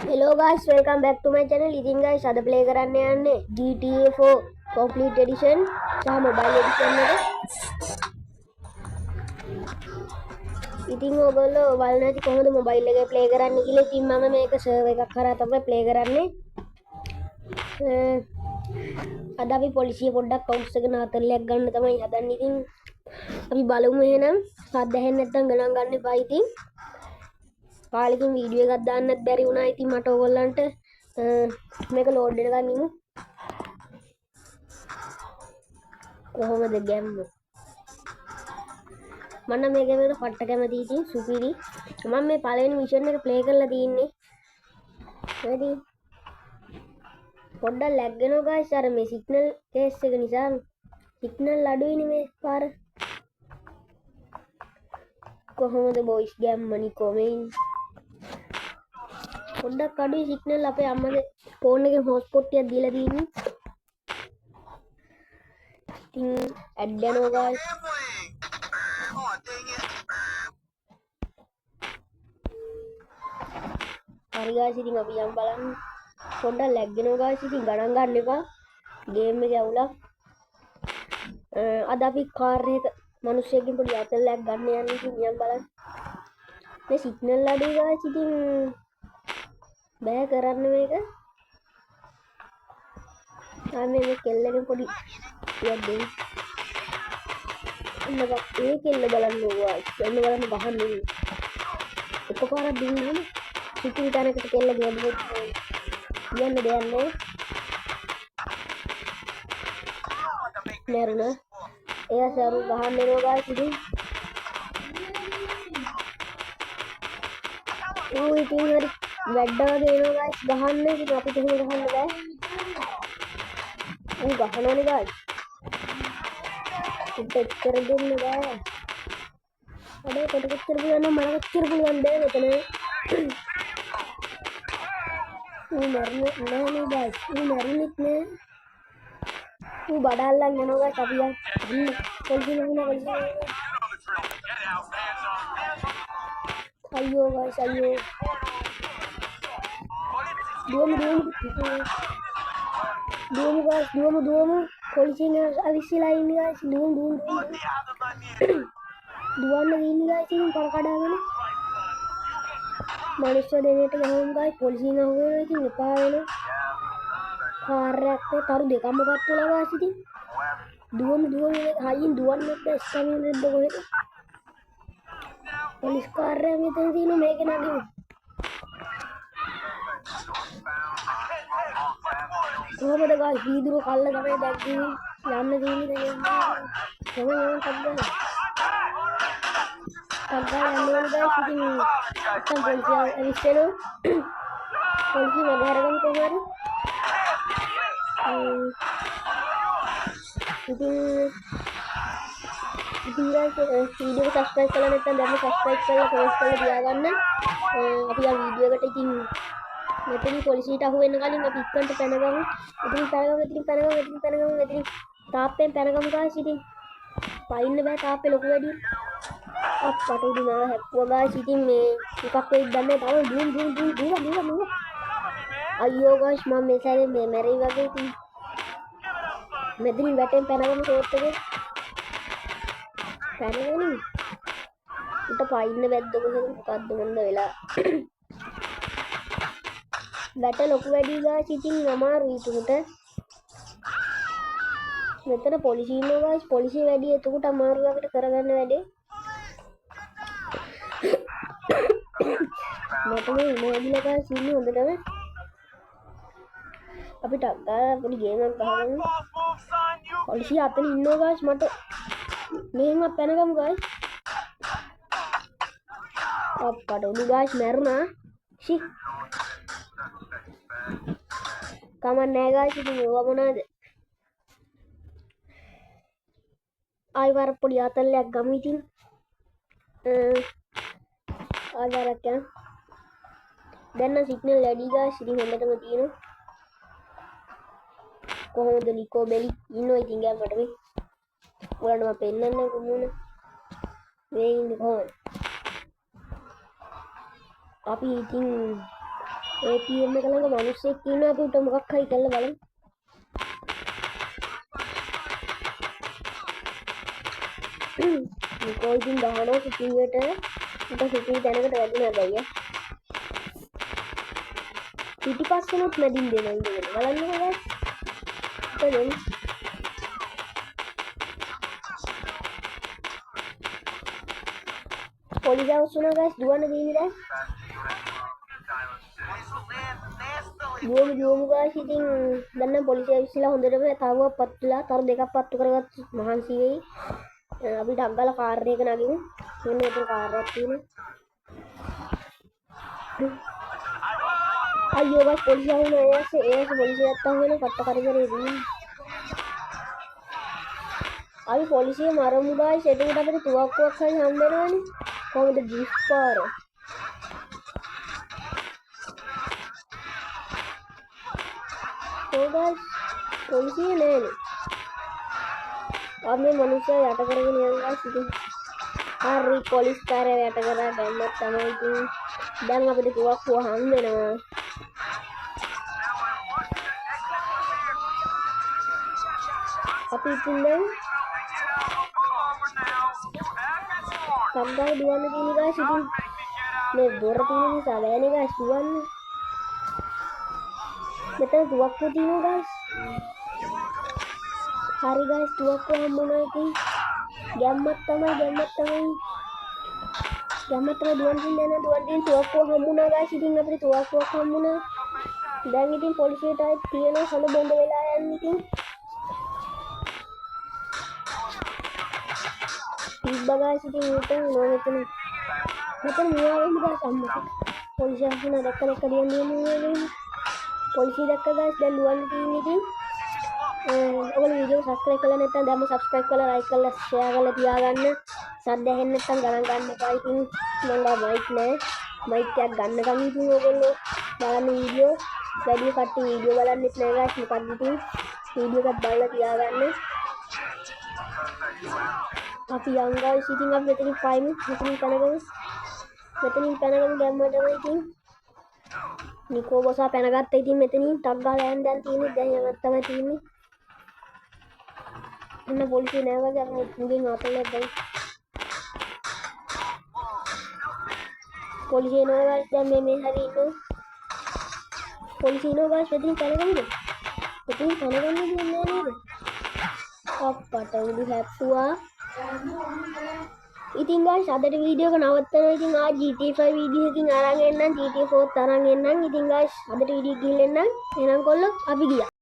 Hello guys, welcome back to my channel. ඉතින් guys අද play කරන්න යන්නේ GTA 4 complete edition සහ mobile edition එක. ඉතින් ඔයගොල්ලෝ බලන්න ඇති කොහොමද mobile එකේ play කරන්න කියලා. ඉතින් මම මේක server එකක් කරා තමයි play කරන්නේ. අද අපි පොලිසිය පොඩ්ඩක් කවුන්ට්ස් එක නතරලයක් ගන්න තමයි හදන්නේ. ඉතින් අපි බලමු එහෙනම්. සද්ද ඇහෙන්නේ නැත්නම් ගණන් ගන්න එපා ඉතින්. කාලෙකින් වීඩියෝ එකක් දාන්නත් බැරි වුණා. ඉතින් මට ඕගොල්ලන්ට මේක ලෝඩ් වෙනකන් ඉමු. කොහොමද ගැම්ම? මම මේ ගේම එක පට්ට කැමති ඉතින් සුපිරි. මම මේ පළවෙනි මිෂන් එක ප්ලේ කරලා තින්නේ. හරි. පොඩ්ඩක් ලැග් වෙනවා ගයිස් අර මේ සිග්නල් කේස් එක නිසා. සිග්නල් අඩුයිනේ මේ පාර. කොහොමද බොයිස් ගැම්මනි කොමෙන්. පොඩ්ඩක් අඩුයි සිග්නල් අපේ අම්මගේ ෆෝන් එකේ හොට්ස්පොට් එකක් දීලා තියෙන්නේ. ඉතින් ඇඩ් යනවා ගයිස්. හරි ගයිස් ඉතින් අපි යම් බලන්න. පොඩ්ඩක් ලැග් වෙනවා ගයිස් ඉතින් ගණන් ගන්න එපා. ගේම් එක ඇවුලා. අද අපි කාර් එක මිනිස්සෙක්ගෙන් පොඩි අතල්ලක් ගන්න යන්නේ ඉතින් යම් බලන්න. මේ සිග්නල් අඩුයි ගයිස් ඉතින් බෑ කරන්න මේක. මේ කෙල්ලෙන් පොඩි ටිකක් දෙන්න. ඉන්නකම් ඒ කෙල්ල බලන්න ඕවා. කෙල්ල බලන්න බහන්නේ. එකපාරක් දින්නවා. සිටි තැනකට කෙල්ල ගියොත් කියන්න දෙයක් නෑ. නේරුණා. එයා සරු ගහන්න එනවා ගාස් ඉතින්. ඉතින් හරි වැඩ වගේ එනවා ගාස් ගහන්න. ඉතින් අපිට එහෙම ගහන්න බෑ. ගහනවනේ ගාස්. ඉතින් එච්චර දෙන්න බෑ. අනේ කොට කොච්චර පුළුවන් නම් මම කොච්චර පුළුවන් බෑ මෙතන. මරන්නේ ගාස්. මරන්නෙත් නෑ. බඩල්ලන් යනවා ගාස් අපි යන්න. පොලිසිය නෝනා අයියෝ ගාස් අයියෝ. දුවමු පොලිසියෙන් අවිස්සලා ඉන්නේ ගාස්. දුවන්න ඉන්නේ ගාස් ඉතින් කර කඩාගෙන. මනුස්ස දෙවියට ගහමු ගාස්. පොලිසියෙන් අහුවෙනවා ඉතින් එපා වෙනවා. කාර් එකක් තරු දෙකම පත්තුලා ගාස් ඉතින්. දුවමු හයියෙන් දුවන්න නැත්නම් ස්ටැමිනා රෙද්ද කොහෙද? පොලිස් කාර් එක මෙතන තියෙන මේක නගිමු. කොහොමද ගාස් වීදුරු කල්ල තමයි දැක්කේ යන්න දෙන්නේ දැන්. කොහොමද කද්දන? කද්දා යන්නේ ගාස් ඉතින් නැත්නම් පොලිසිය ඇවිස්සෙනවා. පොලිසිය මග හරගමු කොහොමද? ඉතින් guys වීඩියෝ එක subscribe කරලා නැත්නම් දැන් subscribe කරලා comment කරලා තියාගන්න. අපි ආ වීඩියෝ එකට ඉතින් මෙතන පොලිසියට අහු වෙන්න කලින් අපි ඉක්කන්ට පැනගමු. ඉතින් පැනගමු. තාප්පෙන් පැනගමු guys ඉතින්. පයින්න බෑ තාප්පේ ලොකු වැඩි. අප්පට උඩින් ආව හැප්පුවා guys ඉතින් මේ එකක් වෙයිද දන්නේ තව දුම්. අයියෝ guys මම මේ සැරේ මේ මැරෙයි වගේ ඉතින්. මෙතනින් වැටෙන් පැනගමු ෂෝට් එකේ. පැනගමු. උට පයින්න බැද්ද කොහෙද මොකද්ද මොන්ද වෙලා. වැට ලොකු වැඩි guys ඉතින් අමාරුයි උට. මෙතන පොලිසිය ඉන්නවා guys. පොලිසිය වැඩි එතකොට අමාරුයි අපිට කරගන්න වැඩේ. මට මේ ඉමෝජිල guys ඉන්නේ හොඳටම. අපිට පොඩි ගේම් එකක් ගහගන්න. පොලිසිය අතන ඉන්නවා guys මට මෙහෙම පැනගමු guys. අප්පට උඩු guys මැරුණා. ෂි. කමන්නේ guys ඉතින් ඒව මොනවද? ආයිවර පොඩි අතල්ලයක් ගමු ඉතින්. ආදාරක් යන. දැන් නම් සිග්නල් වැඩි guys ඉතින් හොඳටම තියෙනවා. කොහොමද ලිකෝ බෙලි ඉන්නෝ ඉතින් ගෑමට මේ. ඔයාලට මම පෙන්නන්න කොහොමද? මේ ඉන්නේ කොහොමද? අපි ඉතින් ඒ PM එක ළඟ මිනිස්සෙක් ඉන්නවා අපි උට මොකක් හරි කරලා බලමු. නිකෝ ඉතින් ගහනවා සිටියට උට සිටි දැනකට වැදුනා ගයියා. පිටිපස්සෙනුත් මැදින් දෙනවා ඉඳගෙන බලන්නකෝ guys. එතන පොලිසිය වුණා guys දුවන්න දෙන්නේ දැන්. දුවමු guys ඉතින් දැන් නම් පොලිසිය ඉස්සලා හොඳටම තාවුවක් පත්තුලා තර දෙකක් පත්තු කරගත් මහන්සි වෙයි. අපි ඩග්ගල කාර් එක නගිමු. මෙන්න මෙතන කාර් එකක් තියෙනවා. අයියෝ guys පොලිසිය වුණා ඒස් පොලිසියත් අහගෙන කට්ට කරගෙන ඉන්නේ. අපි පොලිසිය මරමු guys එතකොට අපිට තුවක්කුවක් හරි හම්බ වෙනවනේ. කොහොමද ජීප් පාර? Oh guys පොලිසිය නෑනේ. අපි මිනිස්සු යට කරගෙන යනවා guys ඉතින්. හරි පොලිස් කාර්යය යට කරලා දැම්මත් තමයි ඉතින් දැන් අපිට තුවක්කුව හම්බ වෙනවා. අපි ඉතින් දැන් කම්බල් දුවන්න තියෙන guys ඉතින් මේ දොර තියෙන නිසා බෑනේ guys දුවන්න. මෙතන තුවක්කුව තියෙනවා guys. හරි guys තුවක්කුව හම්බුණා ඉතින්. ගැම්මත් තමයි දුවන් තියෙන තුවක්කුව හම්බුණා guys ඉතින් අපිට තුවක්කුවක් හම්බුණා. දැන් ඉතින් පොලිසියට ආයෙත් තියෙන සඳ බොඳ වෙලා යන්නේ ඉතින්. guys ඉතින් උතන් නොවෙතන මෙතන මුවාවෙන්න guys අම්මට පොලිසිය හසුනා දැක්ක දියන්නේ පොලිසිය දැක්ක guys දැන් දුවන්න තියෙන්නේ ඉතින් ඔයගොල්ලෝ වීඩියෝ සබ්ස්ක්‍රයිබ් කරලා නැත්නම් දැන්ම සබ්ස්ක්‍රයිබ් කරලා ලයික් කරලා ෂෙයා කරලා තියාගන්න සද්ද ඇහෙන්නේ නැත්නම් ගණන් ගන්න එපා ඉතින් මම මයික් නෑ මයික් එකක් ගන්නකම් ඉතින් ඔයගොල්ලෝ බලන්න වීඩියෝ වැඩි කට්ටිය වීඩියෝ බලන්නෙත් නෑ guys මොකද ඉතින් වීඩියෝ එකක් බලලා තියාගන්න අපි යන් guys ඉතින් අපි මෙතනින් පයින් මෙතනින් පැනගමු ගැම්මටම ඉතින් නිකෝ බොසා පැනගත්තා ඉතින් මෙතනින් ටක් ගාලා යන්න දැන් තියෙන්නේ දැන් යමක් තමයි තියෙන්නේ එන්න පොලිසිය නෑ වගේ අපි මුලින් අතල්ලා දැන් පොලිසිය නෝ guys දැන් මේ හරි ඉන්නවා පොලිසිය නෝ guys මෙතනින් පැනගමුද මෙතනින් පැනගන්න දෙන්නේ නෑ නේද අප්පට උඩු හැප්පුවා ඉතින් guys අදට වීඩියෝ එක නවත්තනවා ඉතින් GTA 5 වීඩියෝ එකකින් අරන් එන්නම් GTA 4 තරන් එන්නම් ඉතින් guys අදට වීඩියෝ ගිහින් එන්නම් එහෙනම් කොල්ලෝ අපි ගියා